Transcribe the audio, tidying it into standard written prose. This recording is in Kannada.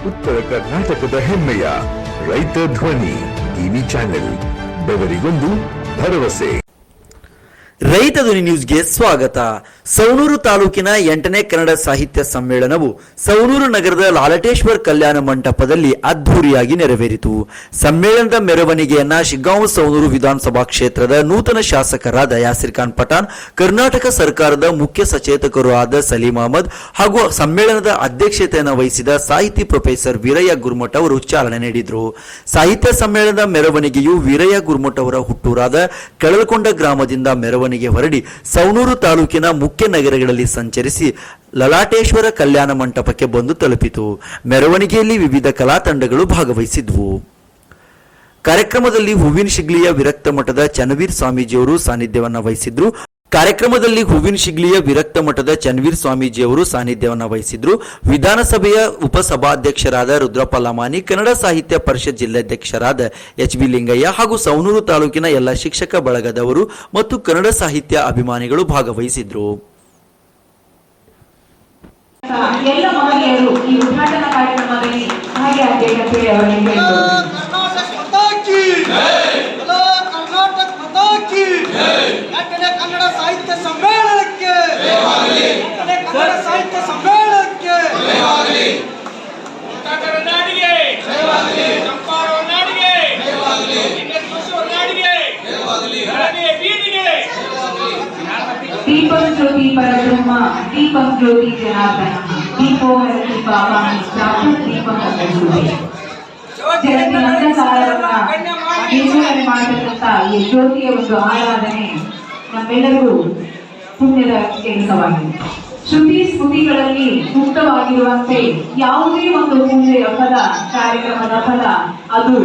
ಉತ್ತರ ಕರ್ನಾಟಕದ ಹೆಮ್ಮೆಯ ರೈತ ಧ್ವನಿ ಟಿವಿ ಚಾನೆಲ್, ಬೆವರಿಗೊಂದು ಭರವಸೆ. ರೈತ ಧ್ವನಿ ನ್ಯೂಸ್ಗೆ ಸ್ವಾಗತ. ಸವಣೂರು ತಾಲೂಕಿನ 8ನೇ ಕನ್ನಡ ಸಾಹಿತ್ಯ ಸಮ್ಮೇಳನವು ಸವಣೂರು ನಗರದ ಲಾಲಟೇಶ್ವರ ಕಲ್ಯಾಣ ಮಂಟಪದಲ್ಲಿ ಅದ್ಧೂರಿಯಾಗಿ ನೆರವೇರಿತು. ಸಮ್ಮೇಳನದ ಮೆರವಣಿಗೆಯನ್ನ ಶಿಗ್ಗಾಂವ ಸವಣೂರು ವಿಧಾನಸಭಾ ಕ್ಷೇತ್ರದ ನೂತನ ಶಾಸಕರಾದ ಯಾಸಿರ್ ಖಾನ್ ಪಠಾಣ್, ಕರ್ನಾಟಕ ಸರ್ಕಾರದ ಮುಖ್ಯ ಸಚೇತಕರು ಆದ ಸಲೀಂ ಅಹಮದ್ ಹಾಗೂ ಸಮ್ಮೇಳನದ ಅಧ್ಯಕ್ಷತೆಯನ್ನು ವಹಿಸಿದ ಸಾಹಿತಿ ಪ್ರೊಫೆಸರ್ ವೀರಯ್ಯ ಗುರುಮಠ ಅವರು ಚಾಲನೆ ನೀಡಿದರು. ಸಾಹಿತ್ಯ ಸಮ್ಮೇಳನದ ಮೆರವಣಿಗೆಯು ವೀರಯ್ಯ ಗುರುಮಠ ಅವರ ಹುಟ್ಟೂರಾದ ಕೆಳಲ್ಕೊಂಡ ಗ್ರಾಮದಿಂದ ಮೆರವಣಿಗೆ ಹೊರಡಿ ಸವಣೂರು ತಾಲೂಕಿನ ಮುಖ್ಯ ನಗರಗಳಲ್ಲಿ ಸಂಚರಿಸಿ ಲಲಾಟೇಶ್ವರ ಕಲ್ಯಾಣ ಮಂಟಪಕ್ಕೆ ಬಂದು ತಲುಪಿತು. ಮೆರವಣಿಗೆಯಲ್ಲಿ ವಿವಿಧ ಕಲಾ ತಂಡಗಳು ಭಾಗವಹಿಸಿದ್ವು. ಕಾರ್ಯಕ್ರಮದಲ್ಲಿ ಹೂವಿನ ಶಿಗ್ಲಿಯ ವಿರಕ್ತ ಮಠದ ಚನ್ನವೀರ್ ಸ್ವಾಮೀಜಿಯವರು ಸಾನ್ನಿಧ್ಯವನ್ನ ವಹಿಸಿದ್ರು. ವಿಧಾನಸಭೆಯ ಉಪಸಭಾಧ್ಯಕ್ಷರಾದ ರುದ್ರಪ್ಪ ಲಮಾನಿ, ಕನ್ನಡ ಸಾಹಿತ್ಯ ಪರಿಷತ್ ಜಿಲ್ಲಾಧ್ಯಕ್ಷರಾದ ಎಚ್.ಬಿ. ಲಿಂಗಯ್ಯ ಹಾಗೂ ಸವಣೂರು ತಾಲೂಕಿನ ಎಲ್ಲ ಶಿಕ್ಷಕ ಬಳಗದವರು ಮತ್ತು ಕನ್ನಡ ಸಾಹಿತ್ಯ ಅಭಿಮಾನಿಗಳು ಭಾಗವಹಿಸಿದ್ರು. ಎಲ್ಲ ಮಹಿಳೆಯರು ಈ ಉದ್ಘಾಟನಾ ಕಾರ್ಯಕ್ರಮದಲ್ಲಿ ಭಾಗಿಯಾಗಬೇಕಂತೇಳಿ ಅವರಿಗೆ ಕನ್ನಡ ಸಾಹಿತ್ಯ ಸಮ್ಮೇಳನಕ್ಕೆ ಕನ್ನಡ ಸಾಹಿತ್ಯ ಸಮ್ಮೇಳನಕ್ಕೆ दीपक ज्योति परब्रह्म दीपक ज्योति जनार्दन दीपो हरति पापानि स्थापन दीपक ज्योति ಜಗತ್ತಿನ ಅಂಧಕಾರವನ್ನ ನಿರ್ಮೂಲನೆ ಮಾಡತಕ್ಕಂತ ಈ ಜ್ಯೋತಿಯ ಒಂದು ಆರಾಧನೆ ನಮ್ಮೆಲ್ಲರಿಗೂ ಪುಣ್ಯದ ಕೆಲಸವಾಗಿದೆ. ಶ್ರುತಿ ಸ್ಮೃತಿಗಳಲ್ಲಿ ಮುಕ್ತವಾಗಿರುವಂತೆ ಯಾವುದೇ ಒಂದು ಪೂಜೆ ಫಲ ಕಾರ್ಯಕ್ರಮದ ಫಲ ಅದು